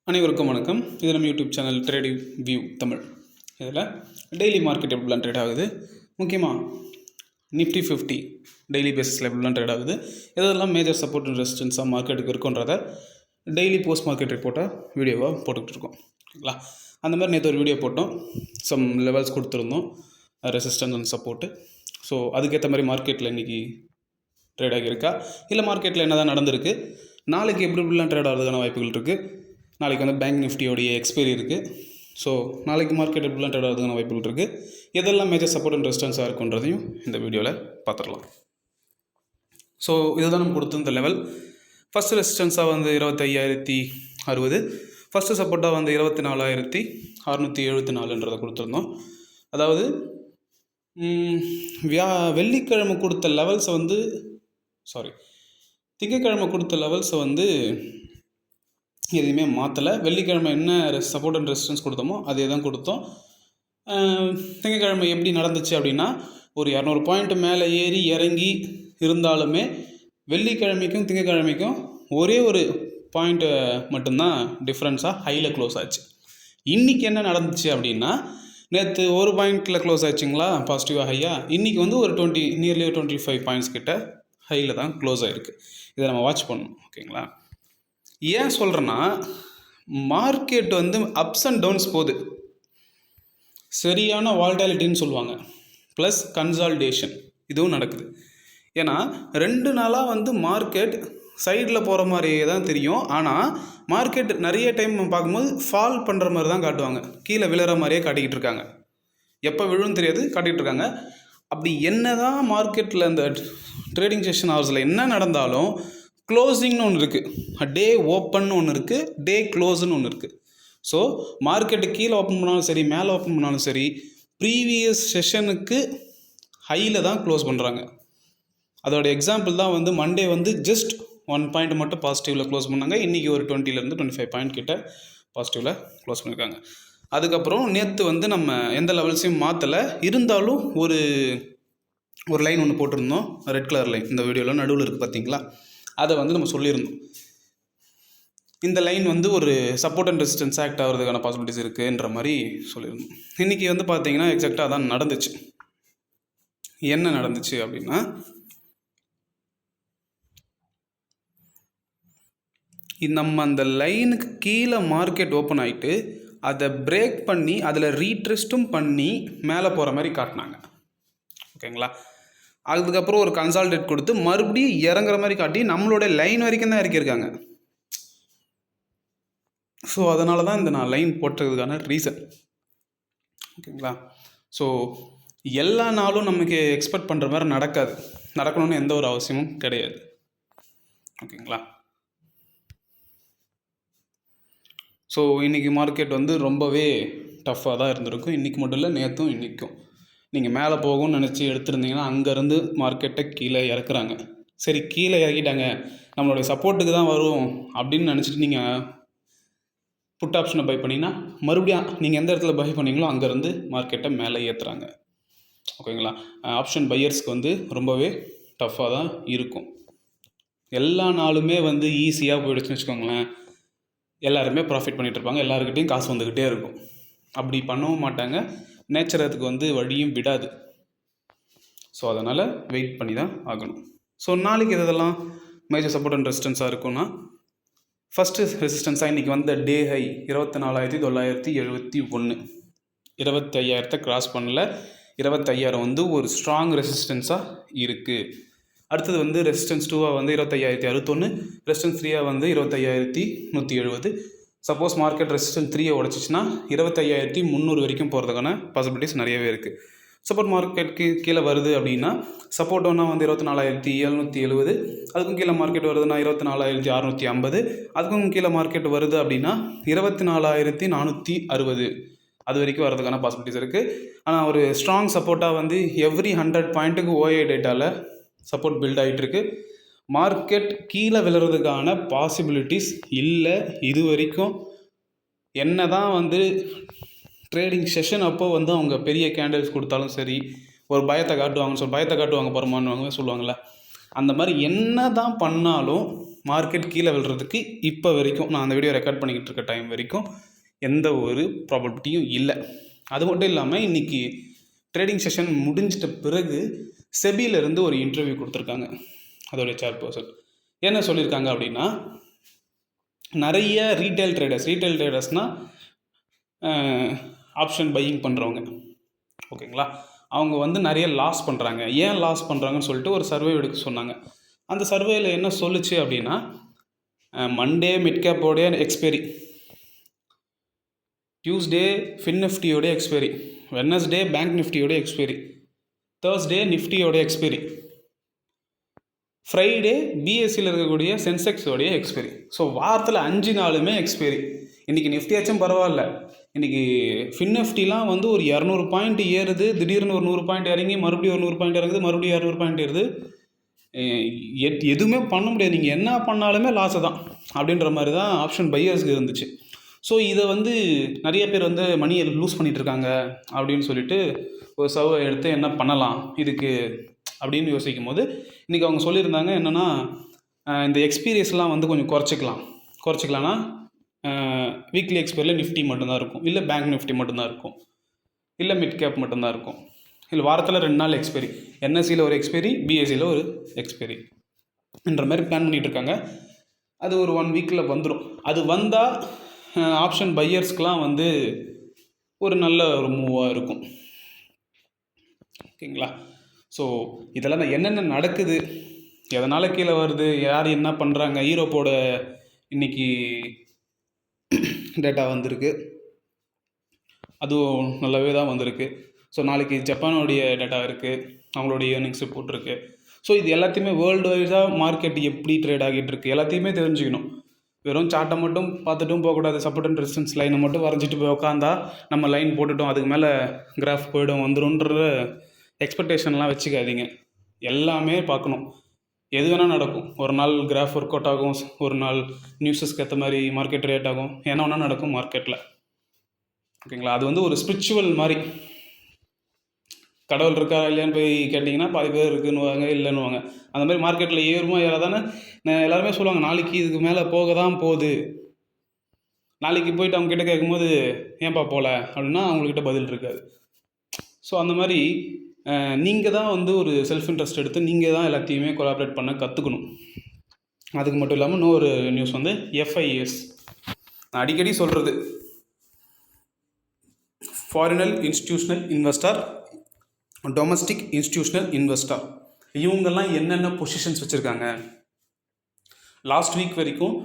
அனைவருக்கும் வணக்கம். இது நம்ம YouTube channel trading view Tamil. இதில் டெய்லி மார்க்கெட் எப்படிலாம் ட்ரேட் ஆகுது, முக்கியமாக நிஃப்டி 50 டெய்லி பேசிஸில் எப்படிலாம் ட்ரேட் ஆகுது, இதெல்லாம் மேஜர் சப்போர்ட் அண்ட் ரெசிஸ்டன்ஸாக மார்க்கெட்டுக்கு இருக்குன்றதை டெய்லி போஸ்ட் மார்க்கெட் ரிப்போர்ட்டாக வீடியோவாக போட்டுக்கிட்டு இருக்கோம். ஓகேங்களா? அந்த மாதிரி நேற்று ஒரு வீடியோ போட்டோம், சம் லெவல்ஸ் கொடுத்துருந்தோம், ரெசிஸ்டன்ஸ் அண்ட் சப்போர்ட்டு. ஸோ அதுக்கேற்ற மாதிரி மார்க்கெட்டில் இன்றைக்கி ட்ரேட் ஆகியிருக்கா, இல்லை மார்க்கெட்டில் என்ன தான் நடந்திருக்கு, நாளைக்கு எப்படி எப்படிலாம் ட்ரேட் ஆகிறதுக்கான வாய்ப்புகள் இருக்குது, நாளைக்கு வந்து பேங்க் நிஃப்டியோடைய எக்ஸ்பைரி இருக்குது. ஸோ நாளைக்கு மார்க்கெட் எப்படிலாம் ட்ரேட் ஆகிறதுக்கான வாய்ப்புகள் இருக்குது, எதெல்லாம் மேஜர் சப்போர்ட் அண்ட் ரெசிஸ்டன்ஸாக இருக்குன்றதையும் இந்த வீடியோவில் பார்த்துடலாம். ஸோ இதுதான் நம்ம கொடுத்துருந்த லெவல். ஃபஸ்ட்டு ரெசிஸ்டன்ஸாக வந்து 25,060, ஃபஸ்ட்டு சப்போர்ட்டாக வந்து 24,674 கொடுத்துருந்தோம். அதாவது வெள்ளிக்கிழமை கொடுத்த லெவல்ஸை வந்து திங்கக்கிழமை கொடுத்த லெவல்ஸை வந்து எதுவுமே மாற்றலை. வெள்ளிக்கிழமை என்ன சப்போர்ட் அண்ட் ரெசிஸ்டன்ஸ் கொடுத்தோமோ அதே தான் கொடுத்தோம். திங்கக்கிழமை எப்படி நடந்துச்சு அப்படின்னா, ஒரு 200 பாயிண்ட் மேலே ஏறி இறங்கி இருந்தாலுமே வெள்ளிக்கிழமைக்கும் திங்கக்கிழமைக்கும் ஒரே ஒரு பாயிண்ட்டு மட்டும்தான் டிஃப்ரென்ஸாக ஹையில் க்ளோஸ் ஆச்சு. இன்றைக்கி என்ன நடந்துச்சு அப்படின்னா, நேற்று ஒரு பாயிண்டில் க்ளோஸ் ஆச்சுங்களா பாசிட்டிவாக ஹையாக, இன்றைக்கி வந்து ஒரு நியர்லி 25 பாயிண்ட்ஸ் கிட்ட ஹையில் தான் க்ளோஸ் ஆகிருக்கு. இதை நம்ம வாட்ச் பண்ணணும். ஓகேங்களா? ஏன் சொல்கிறேன்னா, மார்க்கெட் வந்து அப்ஸ் அண்ட் டவுன்ஸ் போகுது, சரியான வால்டாலிட்டின்னு சொல்லுவாங்க, ப்ளஸ் கன்சால்டேஷன் இதுவும் நடக்குது. ஏன்னா 2 நாளாக வந்து மார்க்கெட் சைடில் போகிற மாதிரியே தான் தெரியும். ஆனால் மார்க்கெட் நிறைய டைம் பார்க்கும்போது ஃபால் பண்ணுற மாதிரி தான் காட்டுவாங்க, கீழே விழுற மாதிரியே காட்டிக்கிட்டு இருக்காங்க. எப்போ விழுன்னு தெரியாது, காட்டிகிட்டு இருக்காங்க. அப்படி என்ன தான் மார்க்கெட்டில் இந்த ட்ரேடிங் செஷன் ஹவர்ஸில் என்ன நடந்தாலும் க்ளோசிங்னு ஒன்று இருக்குது, டே ஓப்பன் ஒன்று இருக்குது, டே க்ளோஸ்ன்னு ஒன்று இருக்குது. ஸோ மார்க்கெட்டு கீழே ஓப்பன் பண்ணாலும் சரி, மேலே ஓப்பன் பண்ணாலும் சரி, ப்ரீவியஸ் செஷனுக்கு ஹையில் தான் க்ளோஸ் பண்ணுறாங்க. அதோட எக்ஸாம்பிள் தான் வந்து மண்டே வந்து ஜஸ்ட் 1 பாயிண்ட் மட்டும் பாசிட்டிவில் க்ளோஸ் பண்ணாங்க. இன்றைக்கி ஒரு 20 to 25 பாயிண்ட் கிட்ட பாசிட்டிவில் க்ளோஸ் பண்ணியிருக்காங்க. அதுக்கப்புறம் நேற்று வந்து நம்ம எந்த லெவல்ஸையும் மாற்றலை, இருந்தாலும் ஒரு லைன் ஒன்று போட்டிருந்தோம், ரெட் கலர் லைன், இந்த வீடியோவில் நடுவில் இருக்குது பார்த்தீங்களா, அதை வந்து நம்ம சொல்லியிருந்தோம். இந்த லைன் வந்து ஒரு சப்போர்ட் அண்ட் ரெசிஸ்டன்ஸ் ஆக்ட் ஆகிறதுக்கான பாசிபிலிட்டிஸ் இருக்குன்ற மாதிரி சொல்லியிருந்தோம். இன்றைக்கி வந்து பார்த்தீங்கன்னா எக்ஸாக்டாக அதான் நடந்துச்சு. என்ன நடந்துச்சு அப்படின்னா, நம்ம அந்த லைனுக்கு கீழே மார்க்கெட் ஓப்பன் ஆகிட்டு அதை பிரேக் பண்ணி அதில் ரீட்ரெஸ்ட்டும் பண்ணி மேலே போகிற மாதிரி காட்டினாங்க. ஓகேங்களா? அதுக்கப்புறம் ஒரு கன்சால்டேட் கொடுத்து மறுபடியும் இறங்குற மாதிரி காட்டி நம்மளோட லைன் வரைக்கும் தான் இறக்கியிருக்காங்க. ஸோ அதனால தான் இந்த நான் லைன் போட்டதுக்கான ரீசன். ஓகேங்களா? ஸோ எல்லா நாளும் நமக்கு எக்ஸ்பெக்ட் பண்ணுற மாதிரி நடக்கணும்னு எந்த ஒரு அவசியமும் கிடையாது. ஓகேங்களா? ஸோ இன்றைக்கி மார்க்கெட் வந்து ரொம்பவே டஃப்பாக தான் இருந்திருக்கும். இன்றைக்கி மட்டும் இல்லை, நேற்றும் இன்றைக்கும். நீங்கள் மேலே போகும்னு நினச்சி எடுத்துருந்தீங்கன்னா அங்கேருந்து மார்க்கெட்டை கீழே இறக்குறாங்க. சரி, கீழே இறக்கிட்டாங்க, நம்மளுடைய சப்போர்ட்டுக்கு தான் வரும் அப்படின்னு நினச்சிட்டு நீங்கள் புட் ஆப்ஷனை பை பண்ணிங்கன்னா மறுபடியும் நீங்கள் எந்த இடத்துல பை பண்ணிங்களோ அங்கேருந்து மார்க்கெட்டை மேலே ஏற்றுறாங்க. ஓகேங்களா? ஆப்ஷன் பையர்ஸ்க்கு வந்து ரொம்பவே டஃப்பாக தான் இருக்கும். எல்லா நாளுமே வந்து ஈஸியாக போயிடுச்சுன்னு வச்சுக்கோங்களேன், எல்லாருமே ப்ராஃபிட் பண்ணிகிட்டு இருப்பாங்க, எல்லாருக்கிட்டையும் காசு வந்துக்கிட்டே இருக்கும். அப்படி பண்ணவும் மாட்டாங்க, நேச்சர் அதுக்கு வந்து வழியும் விடாது. ஸோ அதனால் வெயிட் பண்ணி தான் ஆகணும். ஸோ நாளைக்கு இதெல்லாம் மேஜர் சப்போர்ட் அண்ட் ரெசிஸ்டன்ஸாக இருக்குன்னா, ஃபஸ்ட்டு ரெசிஸ்டன்ஸாக இன்றைக்கி வந்த டே ஹை 24,971, 25,000 கிராஸ் பண்ணல. 25,000 வந்து ஒரு ஸ்ட்ராங் ரெசிஸ்டன்ஸாக இருக்குது. அடுத்தது வந்து ரெசிஸ்டன்ஸ் 2 வந்து 25,061, ரெசிஸ்டன்ஸ் 3 வந்து 25,170. சப்போஸ் மார்க்கெட் ரெசிஸ்டன்ஸ் 3 உடச்சிச்சின்னா 25,300 வரைக்கும் போகிறதுக்கான பாசிபிலிட்டிஸ் நிறையவே இருக்குது. சப்போர்ட் மார்க்கெட்டுக்கு கீழே வருது அப்படின்னா, சப்போர்ட் ஒன்றா வந்து 24,770, அதுக்கும் கீழே மார்க்கெட் வருதுன்னா 24,650, அதுக்கும் கீழே மார்க்கெட் வருது அப்படின்னா 24,460, அது வரைக்கும் வரதுக்கான பாசிபிலிட்டிஸ் இருக்குது. ஆனால் ஒரு ஸ்ட்ராங் சப்போர்ட்டாக வந்து எவ்ரி 100 பாயிண்ட்டுக்கு ஓஏ டேட்டாவில் சப்போர்ட் பில்ட் ஆகிட்டுருக்கு. மார்க்கெட் கீழே விழுறதுக்கான பாசிபிலிட்டிஸ் இல்லை இது வரைக்கும். என்ன தான் வந்து ட்ரேடிங் செஷன் அப்போ வந்து அவங்க பெரிய கேண்டில்ஸ் கொடுத்தாலும் சரி, ஒரு பயத்தை காட்டுவாங்க, பயத்தை காட்டுவாங்க பரமான்னு சொல்லுவாங்கள்ல, அந்த மாதிரி என்ன தான் பண்ணாலும் மார்க்கெட் கீழே விழுறதுக்கு இப்போ வரைக்கும் நான் அந்த வீடியோ ரெக்கார்ட் பண்ணிக்கிட்டு இருக்க டைம் வரைக்கும் எந்த ஒரு ப்ராபபிலிட்டியும் இல்லை. அது மட்டும் இல்லாமல் இன்றைக்கி ட்ரேடிங் செஷன் முடிஞ்சிட்ட பிறகு செபியிலேருந்து ஒரு இன்டர்வியூ கொடுத்துருக்காங்க. அதோடைய சேர்பர்சன் என்ன சொல்லியிருக்காங்க அப்படின்னா, நிறைய ரீட்டைல் ட்ரேடர்ஸ்னால் ஆப்ஷன் பையிங் பண்ணுறவங்க, ஓகேங்களா, அவங்க வந்து நிறைய லாஸ் பண்ணுறாங்க. ஏன் லாஸ் பண்ணுறாங்கன்னு சொல்லிட்டு ஒரு சர்வே எடுக்க சொன்னாங்க. அந்த சர்வேயில் என்ன சொல்லுச்சு அப்படின்னா, மண்டே மிட்கேப்போடைய எக்ஸ்பைரி, டியூஸ்டே ஃபின் நிஃப்டியோடைய எக்ஸ்பைரி, வெட்னஸ்டே பேங்க் நிஃப்டியோடைய எக்ஸ்பைரி, தேர்ஸ்டே நிஃப்டியோடைய எக்ஸ்பைரி, ஃப்ரைடே பிஎஸ்சியில் இருக்கக்கூடிய சென்செக்ஸோடைய எக்ஸ்பைரி. ஸோ வாரத்தில் 5 நாளுமே எக்ஸ்பைரி. இன்றைக்கி நிஃப்டியாச்சும் பரவாயில்ல, இன்றைக்கி ஃபின் நிஃப்டிலாம் வந்து ஒரு 200 பாயிண்ட் ஏறுது, திடீர்னு ஒரு 100 பாயிண்ட் இறங்கி மறுபடியும் ஒரு 100 பாயிண்ட் இறங்குது, மறுபடியும் 200 பாயிண்ட் ஏறுது. எதுவுமே பண்ண முடியாது, நீங்கள் என்ன பண்ணாலுமே லாஸு தான் அப்படின்ற மாதிரி தான் ஆப்ஷன் பையர்ஸ்க்கு இருந்துச்சு. ஸோ இதை வந்து நிறைய பேர் வந்து மணியை லூஸ் பண்ணிகிட்ருக்காங்க அப்படின்னு சொல்லிட்டு ஒரு சர்வே எடுத்து என்ன பண்ணலாம் இதுக்கு அப்படின்னு யோசிக்கும் போது இன்றைக்கி அவங்க சொல்லியிருந்தாங்க என்னென்னா, இந்த எக்ஸ்பீரியன்ஸ்லாம் வந்து கொஞ்சம் குறைச்சிக்கலாம்னா வீக்லி எக்ஸ்பைரியில் நிஃப்டி மட்டும்தான் இருக்கும், இல்லை பேங்க் நிஃப்டி மட்டும்தான் இருக்கும், இல்லை மிட் கேப் மட்டும்தான் இருக்கும், இல்லை வாரத்தில் 2 நாள் எக்ஸ்பைரி, என்எஸ்சியில் ஒரு எக்ஸ்பைரி, பிஎஸ்சியில் ஒரு எக்ஸ்பைரி என்ற மாதிரி பிளான் பண்ணிகிட்ருக்காங்க. அது ஒரு 1 வீக்கில் வந்துடும். அது வந்தால் ஆப்ஷன் பையர்ஸ்க்கெலாம் வந்து ஒரு நல்ல ஒரு மூவாக இருக்கும், ஓகேங்களா. ஸோ இதெல்லாம் என்னென்ன நடக்குது, எதனால் கீழே வருது, யார் என்ன பண்ணுறாங்க. ஈரோப்போட இன்றைக்கி டேட்டா வந்திருக்கு, அதுவும் நல்லாவே தான் வந்திருக்கு. ஸோ நாளைக்கு ஜப்பானுடைய டேட்டா இருக்குது, அவங்களுடைய ஏர்னிங்ஸ் ரிப்போர்ட் இருக்குது. ஸோ இது எல்லாத்தையுமே வேர்ல்டு வைஸாக மார்க்கெட் எப்படி ட்ரேட் ஆகிட்டு இருக்குது எல்லாத்தையுமே தெரிஞ்சுக்கணும். வெறும் சார்ட்டை மட்டும் பார்த்துட்டும் போகக்கூடாது. சப்போர்ட் அண்ட் ரெசிஸ்டன்ஸ் லைனை மட்டும் வரைஞ்சிட்டு போய் உட்காந்தா நம்ம லைன் போட்டுட்டோம், அதுக்கு மேலே கிராஃப் போய்டும் வந்துடும்ன்ற எக்ஸ்பெக்டேஷன்லாம் வச்சுக்காதீங்க. எல்லாமே பார்க்கணும். எது வேணால் நடக்கும். ஒரு நாள் கிராஃப் ஒர்க் அவுட் ஆகும், ஒரு நாள் நியூஸஸ்க்கு ஏற்ற மாதிரி மார்க்கெட் ரேட் ஆகும், என்ன வேணால் நடக்கும் மார்க்கெட்டில், ஓகேங்களா. அது வந்து ஒரு ஸ்பிரிச்சுவல் மாதிரி. கடவுள் இருக்கா இல்லையான்னு போய் கேட்டிங்கன்னா பாதி பேர் இருக்குன்னுவாங்க, இல்லைன்னுவாங்க. அந்த மாதிரி மார்க்கெட்டில் ஏறுமா ஏறாதானே எல்லாருமே சொல்லுவாங்க, நாளைக்கு இதுக்கு மேலே போக தான் போகுது. நாளைக்கு போயிட்டு அவங்க கிட்ட கேட்கும்போது ஏன்பா போகல அப்படின்னா அவங்கக்கிட்ட பதில் இருக்காது. ஸோ அந்த மாதிரி நீங்கள் தான் வந்து ஒரு செல்ஃப் இன்ட்ரெஸ்ட் எடுத்து நீங்கள் தான் எல்லாத்தையுமே கொலாபரேட் பண்ண கற்றுக்கணும். அதுக்கு மட்டும் இல்லாமல் இன்னொரு நியூஸ் வந்து எஃப்ஐஎஸ், நான் அடிக்கடி சொல்கிறது, foreigner institutional investor, domestic institutional investor, இவங்கெல்லாம் என்னென்ன பொசிஷன்ஸ் வச்சுருக்காங்க. லாஸ்ட் வீக் வரைக்கும்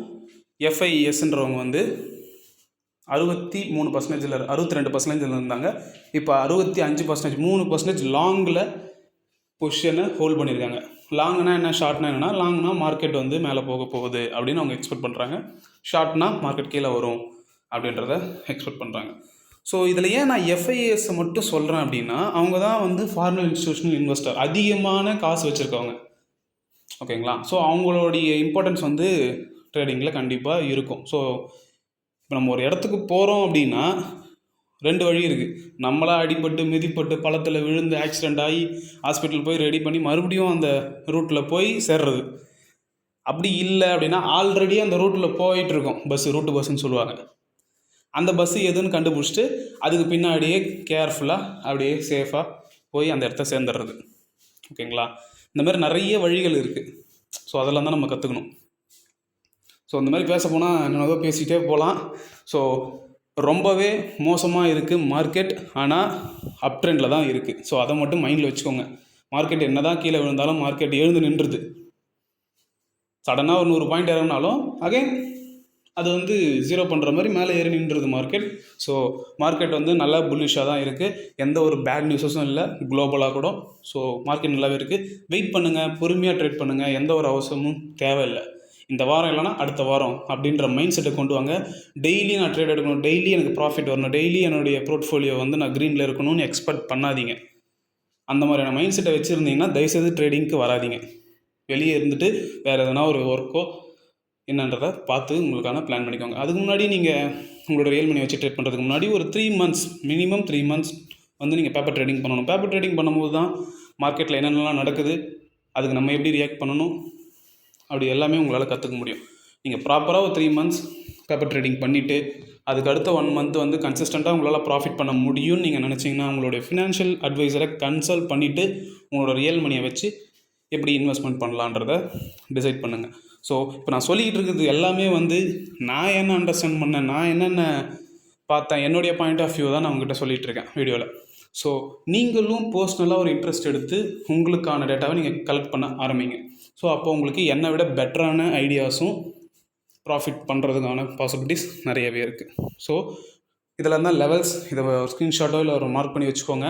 எஃப்ஐஎஸ்ன்றவங்க வந்து 63% 62% இருந்தாங்க. இப்போ 65%, 3% லாங்கில் பொசிஷனை ஹோல்ட் பண்ணியிருக்காங்க. லாங்னா என்ன, ஷார்ட்னா என்னென்னா, லாங்னா மார்க்கெட் வந்து மேலே போக போகுது அப்படின்னு அவங்க எக்ஸ்பெக்ட் பண்ணுறாங்க, ஷார்ட்னா மார்க்கெட் கீழே வரும் அப்படின்றத எக்ஸ்பெக்ட் பண்ணுறாங்க. ஸோ இதில் ஏன் நான் எஃப்ஐஎஸை மட்டும் சொல்கிறேன் அப்படின்னா, அவங்க தான் வந்து ஃபாரினர் இன்ஸ்டிடியூஷனல் இன்வெஸ்டர், அதிகமான காசு வச்சுருக்கவங்க, ஓகேங்களா. ஸோ அவங்களுடைய இம்பார்ட்டன்ஸ் வந்து ட்ரேடிங்கில் கண்டிப்பாக இருக்கும். ஸோ இப்போ நம்ம ஒரு இடத்துக்கு போகிறோம் அப்படின்னா 2 வழி இருக்குது. நம்மளாக அடிபட்டு மிதிப்பட்டு பள்ளத்தில் விழுந்து ஆக்சிடெண்ட் ஆகி ஹாஸ்பிட்டல் போய் ரெடி பண்ணி மறுபடியும் அந்த ரூட்டில் போய் சேர்றது. அப்படி இல்லை அப்படின்னா ஆல்ரெடி அந்த ரூட்டில் போயிட்டுருக்கோம், ரூட்டு பஸ்ஸுன்னு சொல்லுவாங்க. அந்த பஸ்ஸு எதுன்னு கண்டுபிடிச்சிட்டு அதுக்கு பின்னாடியே கேர்ஃபுல்லாக அப்படியே சேஃபாக போய் அந்த இடத்த சேர்ந்துடுறது, ஓகேங்களா. இந்த மாதிரி நிறைய வழிகள் இருக்குது. ஸோ அதெல்லாம் தான் நம்ம கற்றுக்கணும். ஸோ இந்த மாதிரி பேச போனால் என்னென்னதோ பேசிகிட்டே போகலாம். ஸோ ரொம்பவே மோசமாக இருக்குது மார்க்கெட், ஆனால் அப் ட்ரெண்டில் தான் இருக்குது. ஸோ அதை மட்டும் மைண்டில் வச்சுக்கோங்க. மார்க்கெட் என்ன தான் கீழே விழுந்தாலும் மார்க்கெட் எழுந்து நின்றுது. சடனாக ஒரு 100 பாயிண்ட் இறங்கினாலும் அகைன் அது வந்து 0 பண்ணுற மாதிரி மேலே ஏறி நின்றுது மார்க்கெட். ஸோ மார்க்கெட் வந்து நல்லா புல்லிஷாக தான் இருக்குது, எந்த ஒரு பேட் நியூஸஸும் இல்லை குளோபலாக கூட. ஸோ மார்க்கெட் நல்லாவே இருக்குது. வெயிட் பண்ணுங்கள், பொறுமையாக ட்ரேட் பண்ணுங்கள், எந்த ஒரு அவசரமும் தேவையில்லை. இந்த வாரம் இல்லைனா அடுத்த வாரம் அப்படின்ற மைண்ட் செட்டை கொண்டு வாங்க. டெய்லி நான் ட்ரேட் எடுக்கணும், டெய்லி எனக்கு ப்ராஃபிட் வரணும், டெய்லி என்னுடைய போர்ட்ஃபோலியோ வந்து நான் க்ரீனில் இருக்கணும்னு எக்ஸ்பெக்ட் பண்ணாதீங்க. அந்த மாதிரியான மைண்ட் செட்டை வச்சுருந்தீங்கன்னா தயவுசெய்து ட்ரேடிங்க்கு வராதிங்க. வெளியே இருந்துட்டு வேறு எதனா ஒரு ஒர்க்கோ என்னன்றதை பார்த்து உங்களுக்கான பிளான் பண்ணிக்கோங்க. அதுக்கு முன்னாடி நீங்கள் உங்களோட ரியல் மணி வச்சு ட்ரேட் பண்ணுறதுக்கு முன்னாடி ஒரு 3 months மினிமம் 3 months வந்து நீங்கள் பேப்பர் ட்ரேடிங் பண்ணணும். பேப்பர் ட்ரேடிங் பண்ணும்போது தான் மார்க்கெட்டில் என்னென்னலாம் நடக்குது, அதுக்கு நம்ம எப்படி ரியாக்ட் பண்ணணும், அப்படி எல்லாமே உங்களால் கற்றுக்க முடியும். நீங்கள் ப்ராப்பராக ஒரு 3 months பேப்பர் ட்ரேடிங் பண்ணிவிட்டு அதுக்கு அடுத்த 1 month வந்து கன்சிஸ்டண்ட்டாக உங்களால் ப்ராஃபிட் பண்ண முடியும்னு நீங்கள் நினச்சிங்கன்னா உங்களுடைய ஃபினான்ஷியல் அட்வைசரை கன்சல்ட் பண்ணிவிட்டு உங்களோட ரியல் மணியை வச்சு எப்படி இன்வெஸ்ட்மெண்ட் பண்ணலான்றதை டிசைட் பண்ணுங்கள். ஸோ இப்போ நான் சொல்லிக்கிட்டு இருக்கிறது எல்லாமே வந்து நான் என்ன அண்டர்ஸ்டாண்ட் பண்ணேன், நான் என்னென்ன பார்த்தேன், என்னுடைய பாயிண்ட் ஆஃப் வியூ தான் நான் உங்கள்கிட்ட சொல்லிகிட்டு இருக்கேன் வீடியோவில். ஸோ நீங்களும் பர்சனலாக ஒரு இன்ட்ரெஸ்ட் எடுத்து உங்களுக்கான டேட்டாவை நீங்கள் கலெக்ட் பண்ண ஆரம்பிங்க. ஸோ அப்போ உங்களுக்கு என்னை விட பெட்டரான ஐடியாஸும் ப்ராஃபிட் பண்ணுறதுக்கான பாசிபிலிட்டிஸ் நிறையவே இருக்குது. ஸோ இதில் தான் லெவல்ஸ், இதை ஒரு ஸ்க்ரீன்ஷாட்டோ இல்லை ஒரு மார்க் பண்ணி வச்சுக்கோங்க.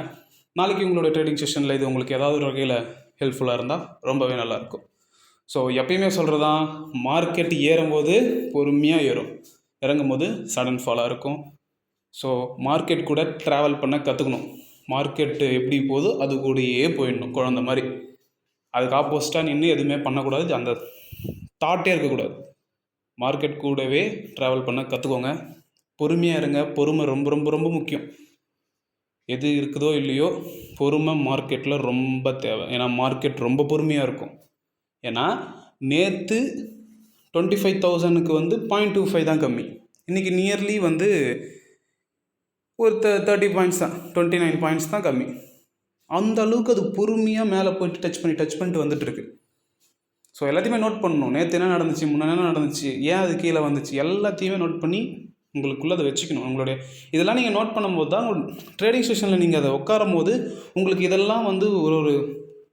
நாளைக்கு உங்களோட ட்ரேடிங் செஷனில் இது உங்களுக்கு ஏதாவது ஒரு வகையில் ஹெல்ப்ஃபுல்லாக இருந்தால் ரொம்பவே நல்லாயிருக்கும். ஸோ எப்பயுமே சொல்கிறது தான், மார்க்கெட் ஏறும்போது பொறுமையாக ஏறும், இறங்கும் போது சடன் ஃபாலாக இருக்கும். ஸோ மார்க்கெட் கூட ட்ராவல் பண்ண கற்றுக்கணும். மார்க்கெட்டு எப்படி போகுதோ அது கூடயே போயிடணும் குழந்த மாதிரி. அதுக்கு ஆப்போசிட்டாக நின்று எதுவுமே பண்ணக்கூடாது, அந்த தாட்டே இருக்கக்கூடாது. மார்க்கெட் கூடவே ட்ராவல் பண்ண கற்றுக்கோங்க. பொறுமையாக இருங்க. பொறுமை ரொம்ப ரொம்ப ரொம்ப முக்கியம். எது இருக்குதோ இல்லையோ பொறுமை மார்க்கெட்டில் ரொம்ப தேவை. ஏன்னா மார்க்கெட் ரொம்ப பொறுமையாக இருக்கும். ஏன்னா நேற்று 25,000க்கு வந்து 0.25 தான் கம்மி. இன்றைக்கி நியர்லி வந்து ஒரு 30 பாயிண்ட்ஸ் தான், 29 பாயிண்ட்ஸ் தான் கம்மி. அந்த அளவுக்கு அது பொறுமையாக மேலே போயிட்டு டச் பண்ணிட்டு வந்துட்டுருக்கு. ஸோ எல்லாத்தையுமே நோட் பண்ணணும். நேற்று என்ன நடந்துச்சு, முன்னே என்ன நடந்துச்சு, ஏன் அது கீழே வந்துச்சு, எல்லாத்தையுமே நோட் பண்ணி உங்களுக்குள்ளே அதை வச்சுக்கணும். உங்களுடைய இதெல்லாம் நீங்கள் நோட் பண்ணும்போது தான் ட்ரேடிங் செஷனில் நீங்கள் அதை உட்காரும் போது உங்களுக்கு இதெல்லாம் வந்து ஒரு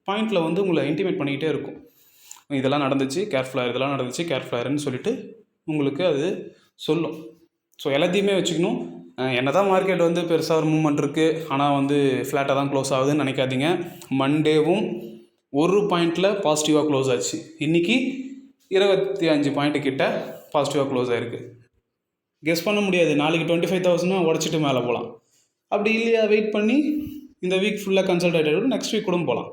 பாயிண்டில் வந்து உங்களை இன்டிமேட் பண்ணிக்கிட்டே இருக்கும். இதெல்லாம் நடந்துச்சு கேர்ஃபுல்லாக, இதெல்லாம் நடந்துச்சு கேர்ஃபுல்லாருன்னு சொல்லிட்டு உங்களுக்கு அது சொல்லும். ஸோ எல்லாத்தையுமே வச்சுக்கணும். என்ன தான் மார்க்கெட் வந்து பெருசாக ஒரு மூவ்மெண்ட் இருக்குது, ஆனால் வந்து ஃப்ளாட்டாக தான் க்ளோஸ் ஆகுதுன்னு நினைக்காதீங்க. மண்டேவும் ஒரு பாயிண்டில் பாசிட்டிவாக க்ளோஸ் ஆச்சு. இன்றைக்கி 25 பாயிண்ட்டு கிட்ட பாசிட்டிவாக க்ளோஸ் ஆகிருக்கு. கெஸ் பண்ண முடியாது, நாளைக்கு 25,000 உடச்சிட்டு மேலே போகலாம். அப்படி இல்லையா, வெயிட் பண்ணி இந்த வீக் ஃபுல்லாக கன்சல்ட் ஆகிட்டு நெக்ஸ்ட் வீக் கூட போகலாம்.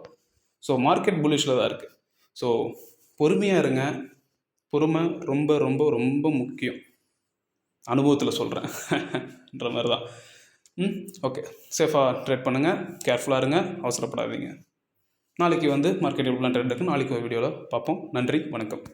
ஸோ மார்க்கெட் புல்லிஷில் தான் இருக்குது. ஸோ பொறுமையாக இருங்க. பொறுமை ரொம்ப ரொம்ப ரொம்ப முக்கியம். அனுபவத்தில் சொல்கிறேன்ற மாதிரி தான். ஓகே, சேஃபாக ட்ரேட் பண்ணுங்கள், கேர்ஃபுல்லாக இருங்க, அவசரப்படாதீங்க. நாளைக்கு வந்து மார்க்கெட் எப்படிலாம் ட்ரேட் இருக்குது நாளைக்கு ஒரு வீடியோவில் பார்ப்போம். நன்றி, வணக்கம்.